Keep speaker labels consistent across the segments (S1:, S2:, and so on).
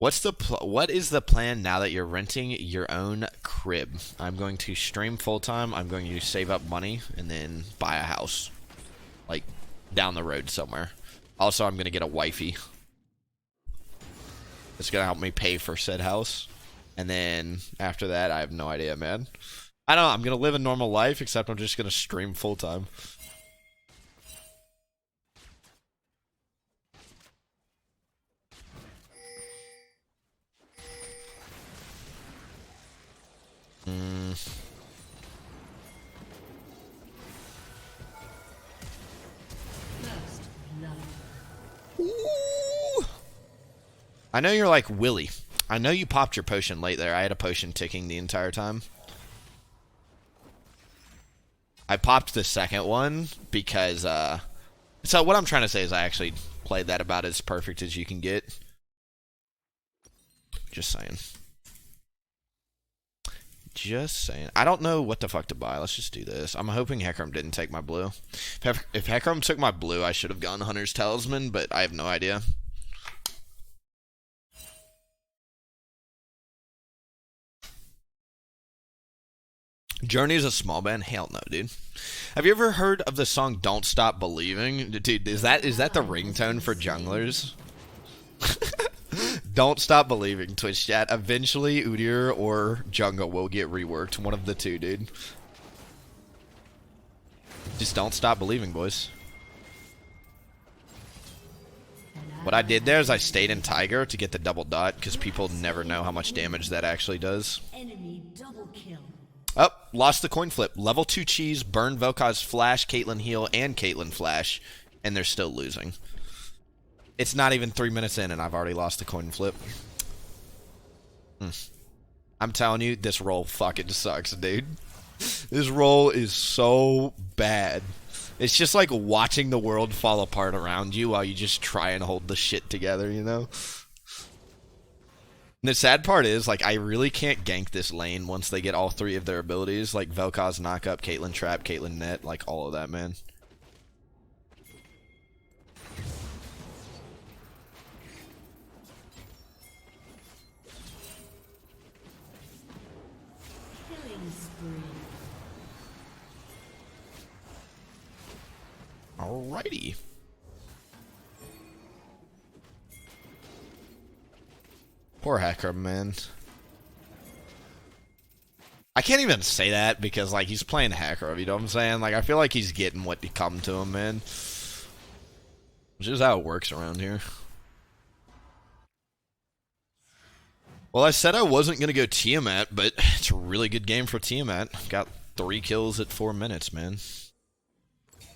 S1: What is the plan now that you're renting your own crib? I'm going to stream full time. I'm going to save up money and then buy a house, like down the road somewhere. Also, I'm gonna get a wifey. It's gonna help me pay for said house, and then after that, I have no idea, man. I don't know. I'm gonna live a normal life, except I'm just gonna stream full time. Mm. Ooh. I know you're like Willie. I know you popped your potion late there. I had a potion ticking the entire time. I popped the second one because, so what I'm trying to say is I actually played that about as perfect as you can get. Just saying. Just saying. I don't know what the fuck to buy. Let's just do this. I'm hoping Hecarim didn't take my blue. If Hecarim took my blue, I should have gone Hunter's Talisman, but I have no idea. Journey is a small band? Hell no, dude. Have you ever heard of the song "Don't Stop Believing"? Dude, is that the ringtone for junglers? Don't stop believing, Twitch chat. Eventually, Udyr or Jungle will get reworked. One of the two, dude. Just don't stop believing, boys. What I did there is I stayed in Tiger to get the double dot, because people never know how much damage that actually does.
S2: Enemy double kill.
S1: Oh, lost the coin flip. Level 2 cheese, burn Vel'Koz's flash, Caitlyn heal, and Caitlyn flash, and they're still losing. It's not even 3 minutes in, and I've already lost the coin flip. I'm telling you, this roll fucking sucks, dude. This roll is so bad. It's just like watching the world fall apart around you while you just try and hold the shit together, you know? And the sad part is, like, I really can't gank this lane once they get all three of their abilities. Like, Vel'Koz knock up, Caitlyn trap, Caitlyn net, like, all of that, man.
S2: Killing spree.
S1: Alrighty. Poor Hacker, man. I can't even say that because, like, he's playing Hacker, you know what I'm saying? Like, I feel like he's getting what come to him, man. Which is how it works around here. Well, I said I wasn't going to go Tiamat, but it's a really good game for Tiamat. Got 3 kills at 4 minutes, man. You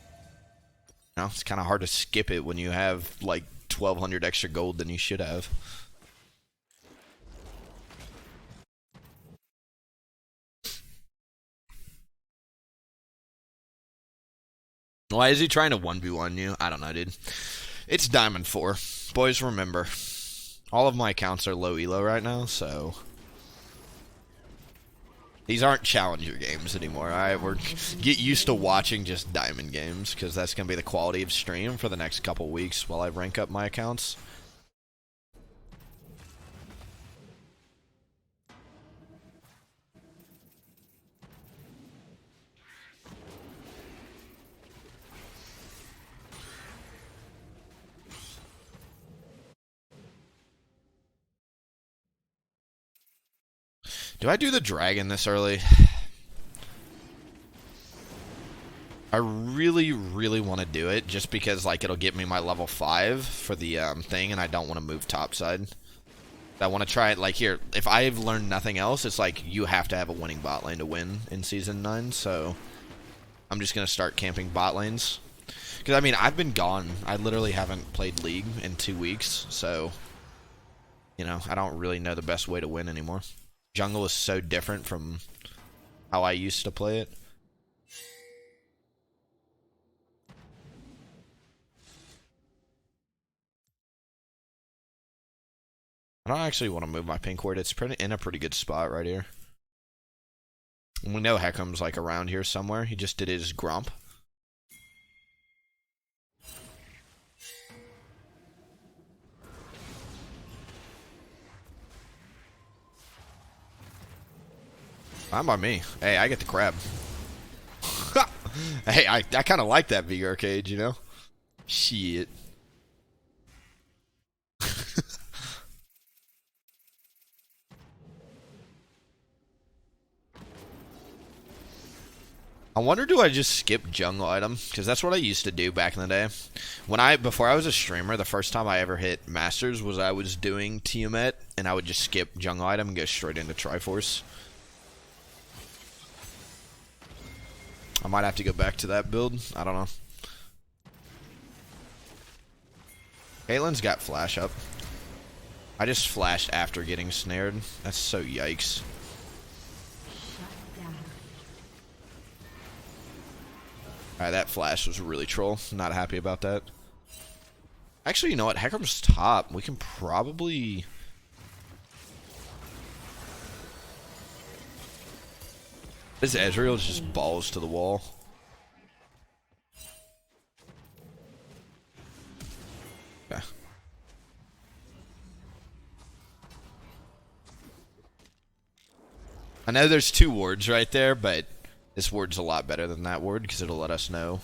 S1: know, it's kind of hard to skip it when you have, like, 1,200 extra gold than you should have. Why is he trying to 1v1 you? I don't know, dude. It's Diamond 4. Boys, remember, all of my accounts are low elo right now, so these aren't challenger games anymore. Alright, we're get used to watching just diamond games, because that's going to be the quality of stream for the next couple weeks while I rank up my accounts. Do I do the dragon this early? I really, really want to do it just because, like, it'll get me my level 5 for the thing, and I don't want to move topside. I want to try it, like, here. If I've learned nothing else, it's like you have to have a winning bot lane to win in Season 9, so I'm just going to start camping bot lanes. Because, I mean, I've been gone. I literally haven't played League in 2 weeks, so, you know, I don't really know the best way to win anymore. Jungle is so different from how I used to play it. I don't actually want to move my pink ward. It's in a pretty good spot right here. And we know Hecarim's like around here somewhere. He just did his grump. Fine by me. Hey, I get the crab. Hey, I kind of like that VR cage, you know? Shit. I wonder, do I just skip jungle item? Because that's what I used to do back in the day. Before I was a streamer, the first time I ever hit Masters was I was doing Tiamat, and I would just skip jungle item and go straight into Triforce. I might have to go back to that build. I don't know. Caitlyn's got flash up. I just flashed after getting snared. That's so yikes. Alright, that flash was really troll. Not happy about that. Actually, you know what? Hecarim's top. We can probably... This Ezreal just balls to the wall. Okay. I know there's 2 wards right there, but this ward's a lot better than that ward because it'll let us know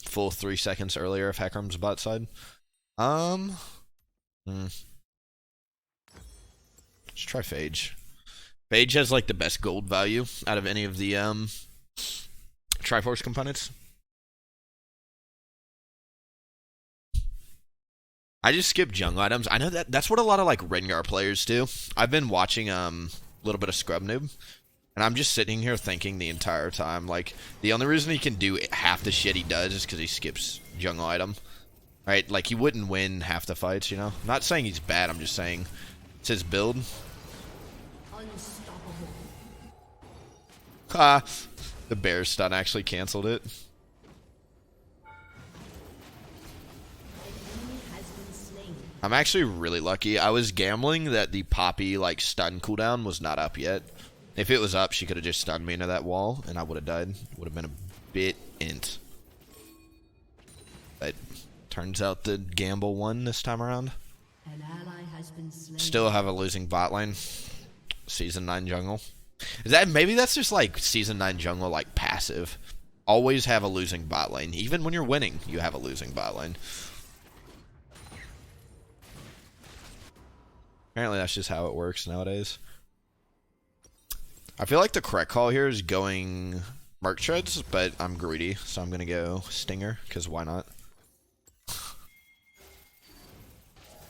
S1: full 3 seconds earlier if Hecarim's bot side. Let's try Phage. Phage has like the best gold value out of any of the Triforce components. I just skip jungle items. I know that's what a lot of like Rengar players do. I've been watching a little bit of Scrub Noob, and I'm just sitting here thinking the entire time, like, the only reason he can do half the shit he does is because he skips jungle item. Right? Like, he wouldn't win half the fights, you know? I'm not saying he's bad, I'm just saying it's his build. Ha! The bear stun actually canceled it. I'm actually really lucky. I was gambling that the Poppy, like, stun cooldown was not up yet. If it was up, she could have just stunned me into that wall, and I would have died. Would have been a bit int. But turns out the gamble won this time around.
S2: An ally has been slain.
S1: Still have a losing bot lane. Season 9 jungle. Is that, maybe that's just like Season 9 jungle, like, passive. Always have a losing bot lane. Even when you're winning, you have a losing bot lane. Apparently that's just how it works nowadays. I feel like the correct call here is going Merc Treads, but I'm greedy, so I'm going to go Stinger, because why not?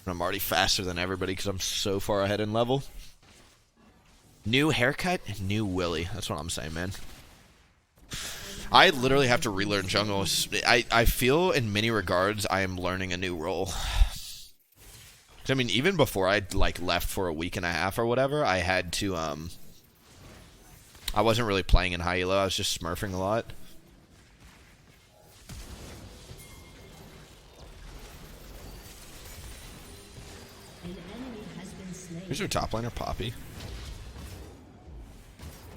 S1: I'm already faster than everybody because I'm so far ahead in level. New haircut, new Willie. That's what I'm saying, man. I literally have to relearn jungle. I feel in many regards I am learning a new role. I mean, even before I like left for a week and a half or whatever, I had to I wasn't really playing in high elo. I was just smurfing a lot.
S2: An enemy has been slain.
S1: Who's your top laner, Poppy?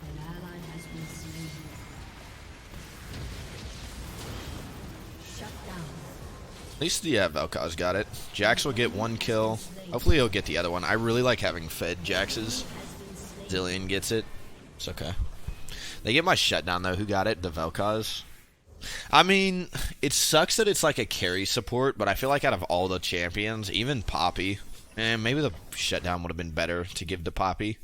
S2: An ally has been slain. Shutdown.
S1: At least the Vel'Koz got it. Jax will get 1 kill. Hopefully he'll get the other one. I really like having fed Jax's. Zillion gets it. It's okay. They get my shutdown though. Who got it? The Vel'Koz. I mean, it sucks that it's like a carry support, but I feel like out of all the champions, even Poppy, maybe the shutdown would have been better to give to Poppy.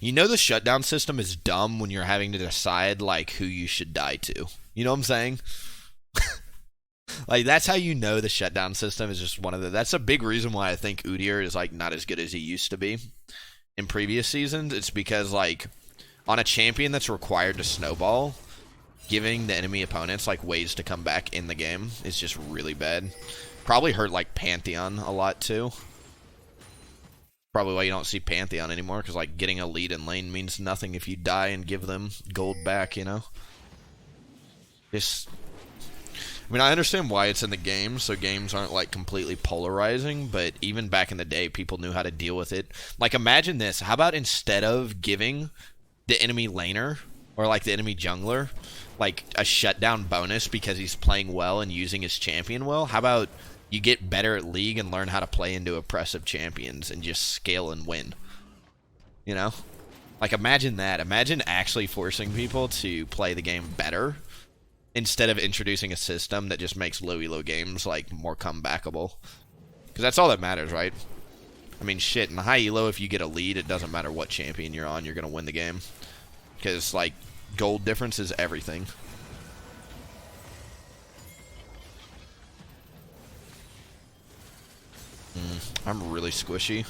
S1: You know the shutdown system is dumb when you're having to decide like who you should die to. You know what I'm saying? Like, that's how you know the shutdown system is just one of the... That's a big reason why I think Udyr is, like, not as good as he used to be in previous seasons. It's because, like, on a champion that's required to snowball, giving the enemy opponents, like, ways to come back in the game is just really bad. Probably hurt, like, Pantheon a lot, too. Probably why you don't see Pantheon anymore, because, like, getting a lead in lane means nothing if you die and give them gold back, you know? Just... I mean, I understand why it's in the game, so games aren't, like, completely polarizing, but even back in the day, people knew how to deal with it. Like, imagine this. How about instead of giving the enemy laner, or, like, the enemy jungler, like, a shutdown bonus because he's playing well and using his champion well, how about you get better at League and learn how to play into oppressive champions and just scale and win. You know? Like, imagine that. Imagine actually forcing people to play the game better instead of introducing a system that just makes low-elo games, like, more comebackable. Because that's all that matters, right? I mean, shit, in the high elo, if you get a lead, it doesn't matter what champion you're on, you're going to win the game. Because, like, gold difference is everything. I'm really squishy.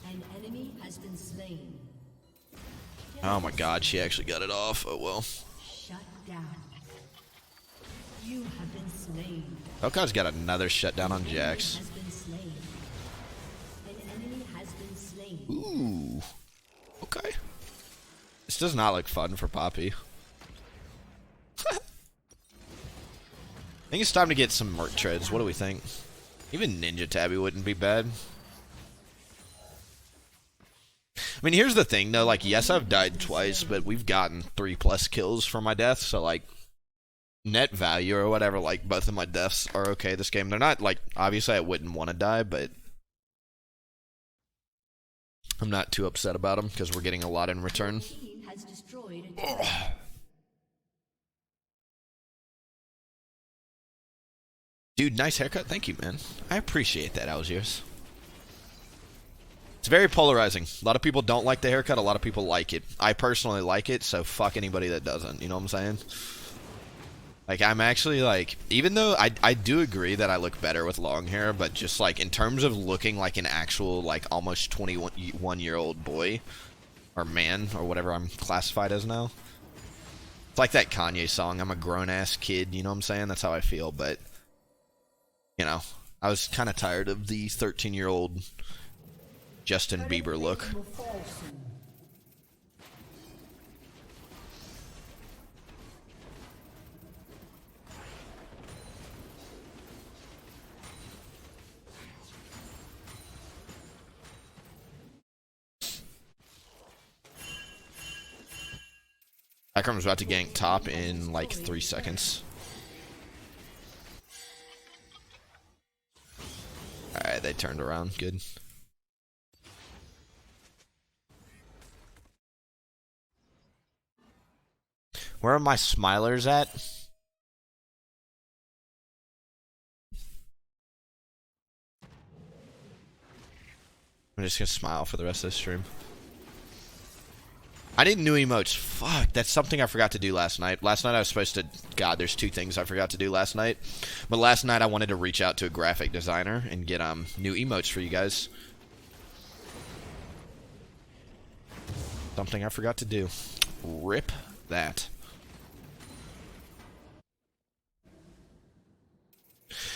S2: An enemy has been slain.
S1: Oh my god, she actually got it off. Oh well.
S2: Shut down. You have been slain.
S1: Hellcat's got another shutdown on Jax.
S2: Has been slain. An enemy has been slain.
S1: Ooh. Okay. This does not look fun for Poppy. I think it's time to get some merc treads. What do we think? Even Ninja Tabby wouldn't be bad. I mean, here's the thing, though. Like, yes, I've died twice, but we've gotten 3+ kills for my death. So, like, net value or whatever, like, both of my deaths are okay this game. They're not, like, obviously I wouldn't want to die, but I'm not too upset about them because we're getting a lot in return.
S2: Team has destroyed a turret.
S1: Dude, nice haircut. Thank you, man. I appreciate that, Algiers. It's very polarizing. A lot of people don't like the haircut. A lot of people like it. I personally like it, so fuck anybody that doesn't. You know what I'm saying? Like, I'm actually, like, even though I do agree that I look better with long hair, but just, like, in terms of looking like an actual, like, almost 21-year-old boy, or man, or whatever I'm classified as now. It's like that Kanye song, I'm a grown-ass kid, you know what I'm saying? That's how I feel, but, you know, I was kind of tired of the 13-year-old Justin Bieber look. Akram's about to gank top in like 3 seconds. Alright, they turned around. Good. Where are my smilers at? I'm just gonna smile for the rest of the stream. I need new emotes. Fuck, that's something I forgot to do last night. Last night I was supposed to... God, there's 2 things I forgot to do last night. But last night I wanted to reach out to a graphic designer and get new emotes for you guys. Something I forgot to do. Rip that.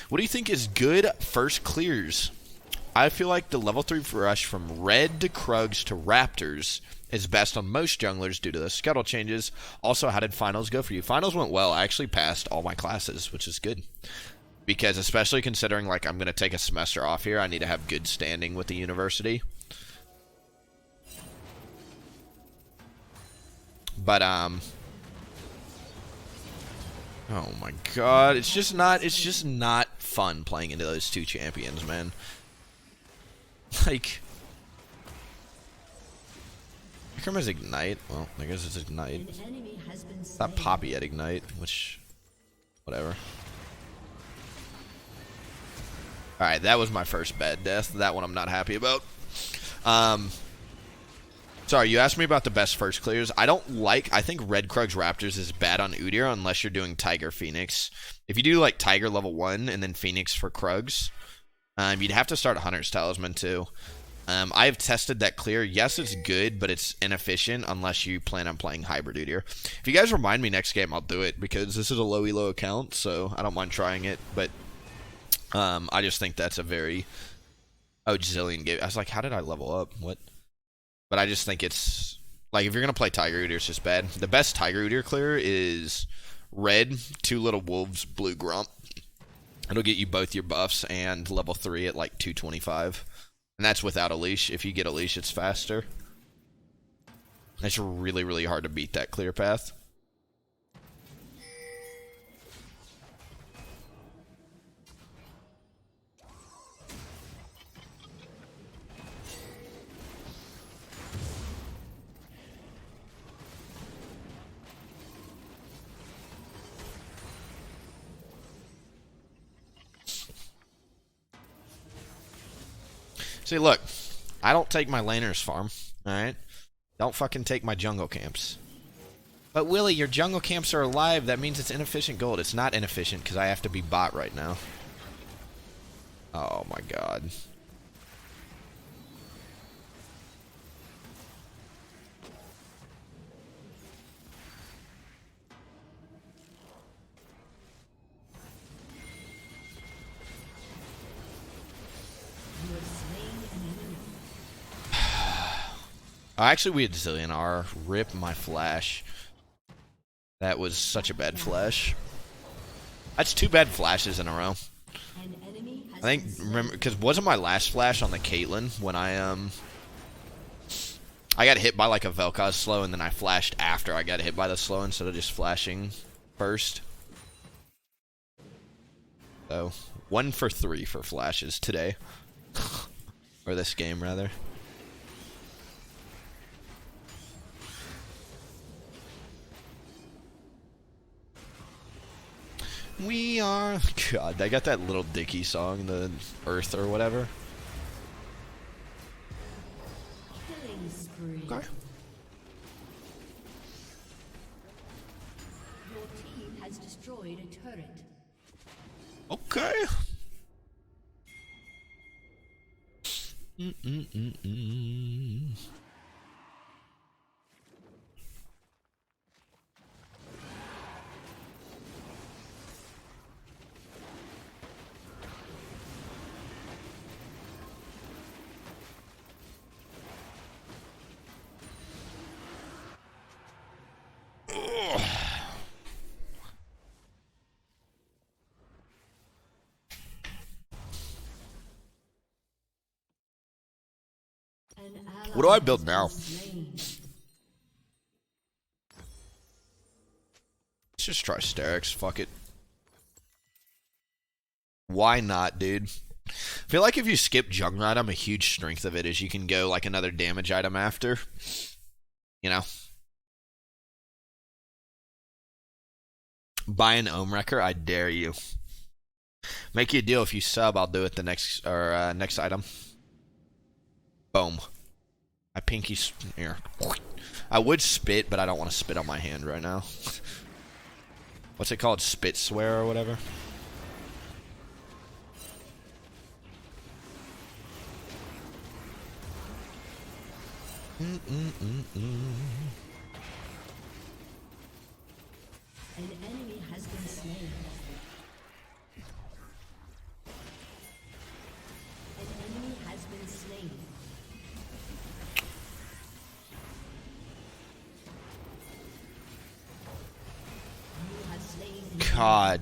S1: What do you think is good first clears? I feel like the level 3 rush from red to Krugs to Raptors is best on most junglers due to the scuttle changes. Also, how did finals go for you? Finals went well. I actually passed all my classes, which is good. Because especially considering, like, I'm going to take a semester off here, I need to have good standing with the university. But, oh my god, it's just not fun playing into those 2 champions, man. Like, Akram has Ignite. Well, I guess it's Ignite.
S2: An enemy has been
S1: It's not
S2: slain.
S1: Poppy at Ignite, which, whatever. Alright, that was my first bad death. That one I'm not happy about. Sorry, you asked me about the best first clears. I think Red Krugs Raptors is bad on Udyr unless you're doing Tiger Phoenix. If you do, like, Tiger level 1 and then Phoenix for Krugs, you'd have to start Hunter's Talisman, too. I have tested that clear. Yes, it's good, but it's inefficient unless you plan on playing Hybrid Udyr. If you guys remind me next game, I'll do it, because this is a low elo account, so I don't mind trying it, but I just think that's a very zillion game. I was like, how did I level up? What? But I just think it's, like, if you're going to play Tiger Udyr, it's just bad. The best Tiger Udyr clear is red, 2 little wolves, blue grump. It'll get you both your buffs and level 3 at like 225. And that's without a leash. If you get a leash, it's faster. It's really, really hard to beat that clear path. See, look, I don't take my laner's farm, alright? Don't fucking take my jungle camps. But Willie, your jungle camps are alive. That means it's inefficient gold. It's not inefficient because I have to be bot right now. Oh my god. Oh, actually, we had Zillion R. Rip my flash. That was such a bad flash. That's 2 bad flashes in a row. I think, remember, because wasn't my last flash on the Caitlyn when I got hit by like a Vel'Koz slow and then I flashed after I got hit by the slow instead of just flashing first. So, 1 for 3 for flashes today. Or this game, rather. We are... God, I got that little Dicky song, the Earth or whatever. Okay.
S2: Your team has destroyed a turret.
S1: Okay. What do I build now? Let's just try Sterix. Fuck it. Why not, dude? I feel like if you skip jungle item, a huge strength of it is you can go like another damage item after. You know? Buy an Ohmwrecker, I dare you. Make you a deal. If you sub, I'll do it the next next item. Boom. My pinky here. I would spit, but I don't want to spit on my hand right now. What's it called? Spit swear or whatever?
S2: An enemy has been slain. An enemy has been slain. You have slain an
S1: God.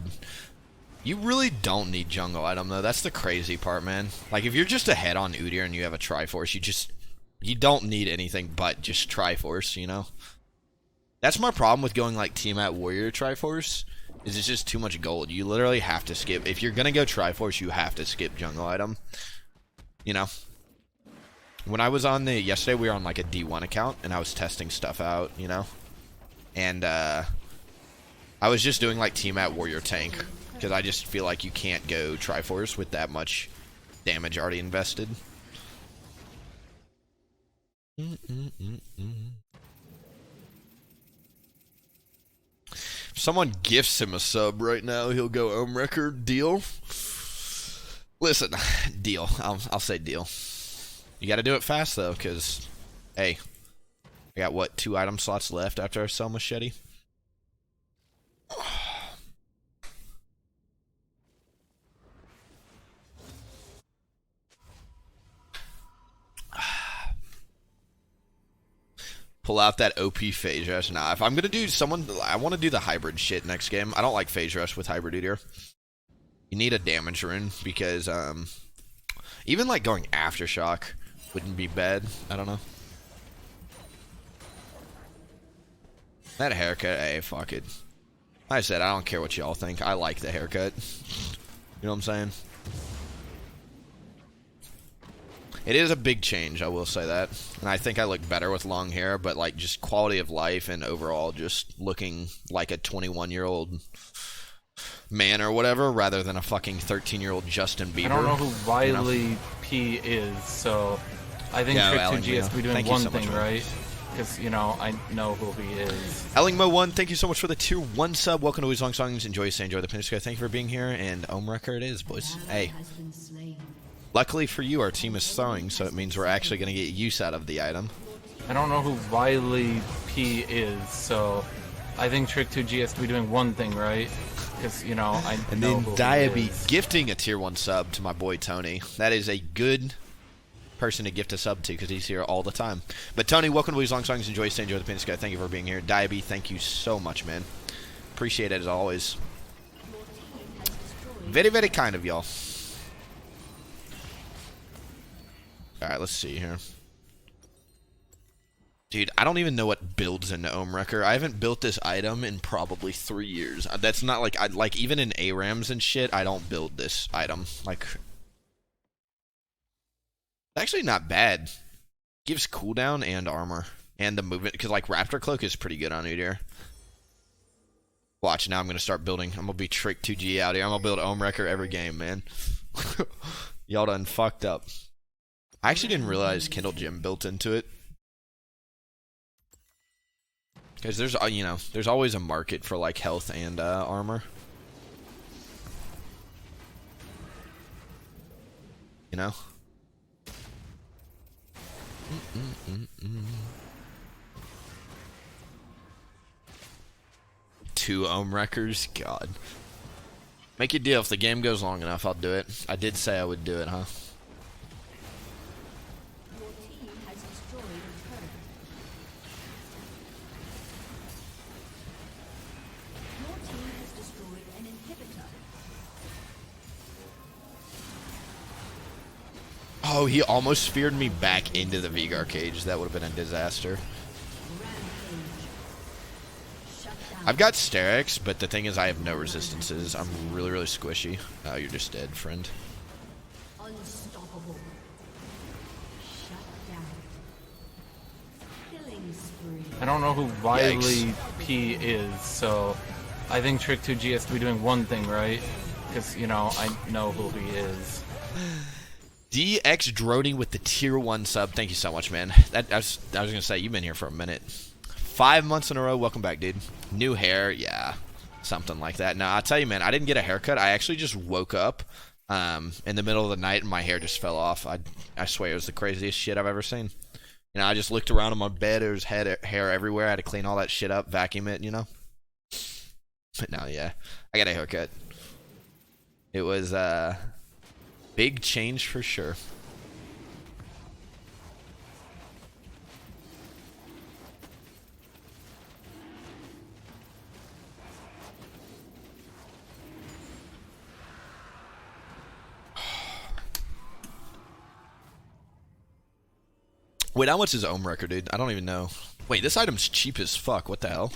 S1: You really don't need jungle item, though. That's the crazy part, man. Like, if you're just ahead on Udyr and you have a Triforce, you don't need anything but just Triforce, you know? That's my problem with going, like, Tiamat Warrior Triforce, is it's just too much gold. You literally have to skip. If you're gonna go Triforce, you have to skip jungle item. You know? When I was on yesterday, we were on, like, a D1 account, and I was testing stuff out, you know? And, I was just doing, like, Tiamat Warrior Tank, because I just feel like you can't go Triforce with that much damage already invested. If someone gifts him a sub right now, he'll go Ohmwrecker. Deal? Listen, deal. I'll say deal. You gotta do it fast, though, because, hey, I got, what, 2 item slots left after I sell Machete? Pull out that OP Phase Rush. Nah, if I'm gonna do I want to do the hybrid shit next game. I don't like Phase Rush with hybrid Udyr. You need a damage rune because even like going Aftershock wouldn't be bad. I don't know. That haircut, hey, fuck it. Like I said, I don't care what y'all think. I like the haircut. You know what I'm saying? It is a big change, I will say that. And I think I look better with long hair, but like just quality of life and overall just looking like a 21-year-old man or whatever, rather than a fucking 13-year-old Justin Bieber.
S3: I don't know who lolWillieP is, so I think
S1: Yeah,
S3: Trick
S1: Alan,
S3: 2G has to be doing
S1: thank you
S3: one
S1: so much,
S3: thing,
S1: man.
S3: right? Because, you know, I know who he is.
S1: Ellingmo1, thank you so much for the tier 1 sub. Welcome to We's Long Songs. Enjoy the Peninsula. Thank you for being here. And Ohmwrecker it is, boys. Hey,
S2: Has been slain.
S1: luckily for you, our team is throwing, so it means we're actually going to get use out of the item.
S3: I don't know who lolWillieP is, so I think Trick 2G has to be doing one thing, right? Because, you know, I
S1: And
S3: know
S1: then
S3: who he
S1: Diaby
S3: is.
S1: gifting a tier 1 sub to my boy Tony. That is a good person to gift a sub to because he's here all the time. But Tony, welcome to We's Long Songs. Enjoy the Peninsula. Thank you for being here. Diaby, thank you so much, man. Appreciate it as always. Very, very kind of y'all. Alright, let's see here. Dude, I don't even know what builds into Ohmwrecker. I haven't built this item in probably 3 years. That's not like, like even in ARAMs and shit, I don't build this item. Like, it's actually not bad. Gives cooldown and armor. And the movement, because like Raptor Cloak is pretty good on Udyr. Watch, now I'm going to start building. I'm going to be Trick 2G out here. I'm going to build Ohmwrecker every game, man. Y'all done fucked up. I actually didn't realize Kindle Gem built into it. Because there's, you know, there's always a market for like health and armor. You know? Two Ohmwreckers? God. Make your deal. If the game goes long enough, I'll do it. I did say I would do it, huh?
S2: Your team has destroyed a turret. Your team has destroyed an inhibitor.
S1: Oh, he almost speared me back into the Vigar cage. That would have been a disaster.
S2: Rampage. Shutdown.
S1: I've got Sterix, but the thing is I have no resistances. I'm really, really squishy. Oh, you're just dead, friend.
S2: Unstoppable. Shut down. Killing spree.
S3: I don't know who lolWillieP is, so I think Trick 2G has to be doing one thing, right? Because, you know, I know who he is.
S1: DX Drody with the tier 1 sub. Thank you so much, man. I was gonna say, you've been here for a minute. 5 months in a row. Welcome back, dude. New hair, yeah. Something like that. Now, I'll tell you, man, I didn't get a haircut. I actually just woke up in the middle of the night and my hair just fell off. I swear it was the craziest shit I've ever seen. You know, I just looked around on my bed. There was hair everywhere. I had to clean all that shit up, vacuum it, you know? But no, yeah. I got a haircut. It was, big change for sure. Wait, how much is Ohmwrecker, dude? I don't even know. Wait, this item's cheap as fuck. What the hell?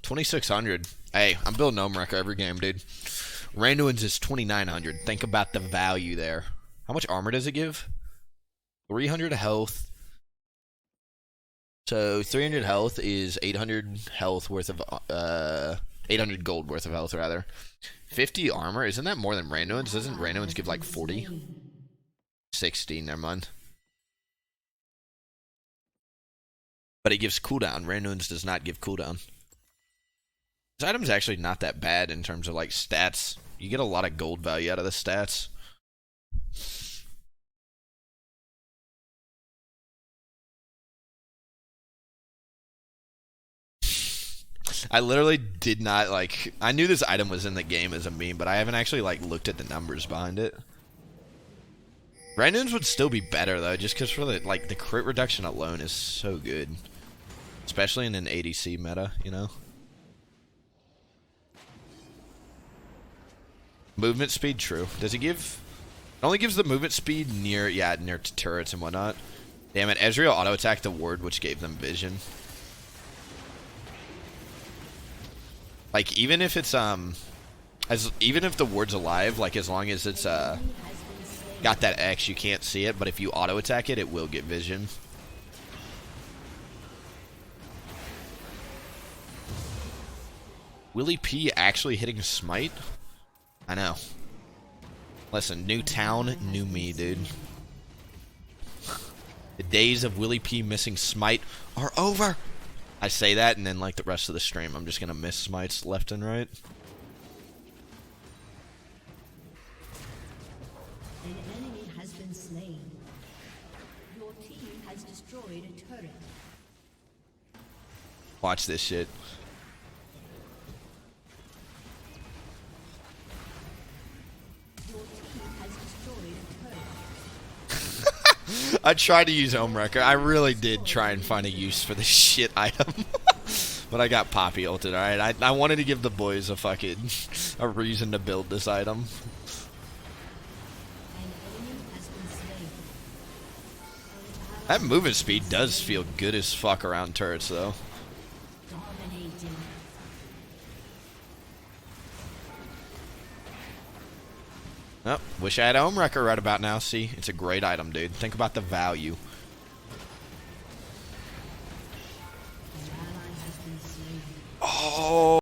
S1: 2,600. Hey, I'm building Ohmwrecker every game, dude. Randuin's is 2,900. Think about the value there. How much armor does it give? 300 health. So 300 health is 800 health worth of 800 gold worth of health rather. 50 armor, isn't that more than Randuin's? Doesn't Randuin's give like 40? 60, never mind. But it gives cooldown. Randuin's does not give cooldown. This item's actually not that bad in terms of like stats. You get a lot of gold value out of the stats. I literally did not like. I knew this item was in the game as a meme, but I haven't actually like looked at the numbers behind it. Randuin's would still be better though, just because for the like the crit reduction alone is so good, especially in an ADC meta, you know. Movement speed, true. Does it give? It only gives the movement speed near, yeah, near to turrets and whatnot. Damn it, Ezreal auto attacked the ward, which gave them vision. Like even if it's even if the ward's alive, like as long as it's got that X, you can't see it. But if you auto attack it, it will get vision. WillieP actually hitting smite? I know. Listen, new town, new me, dude. The days of WillieP missing smite are over. I say that, and then like the rest of the stream, I'm just gonna miss smites left and right.
S2: An enemy has been slain. Your team has destroyed a turret.
S1: Watch this shit.
S2: Your team has destroyed a turret.
S1: I tried to use Ohmwrecker. I really did try and find a use for this shit item. But I got Poppy ulted, alright? I wanted to give the boys a reason to build this item.
S2: An enemy has been slain.
S1: That movement speed does feel good as fuck around turrets, though.
S2: Dominating.
S1: Oh, wish I had Ohmwrecker right about now. See, it's a great item, dude. Think about the value.
S2: An ally has been slain.
S1: Oh.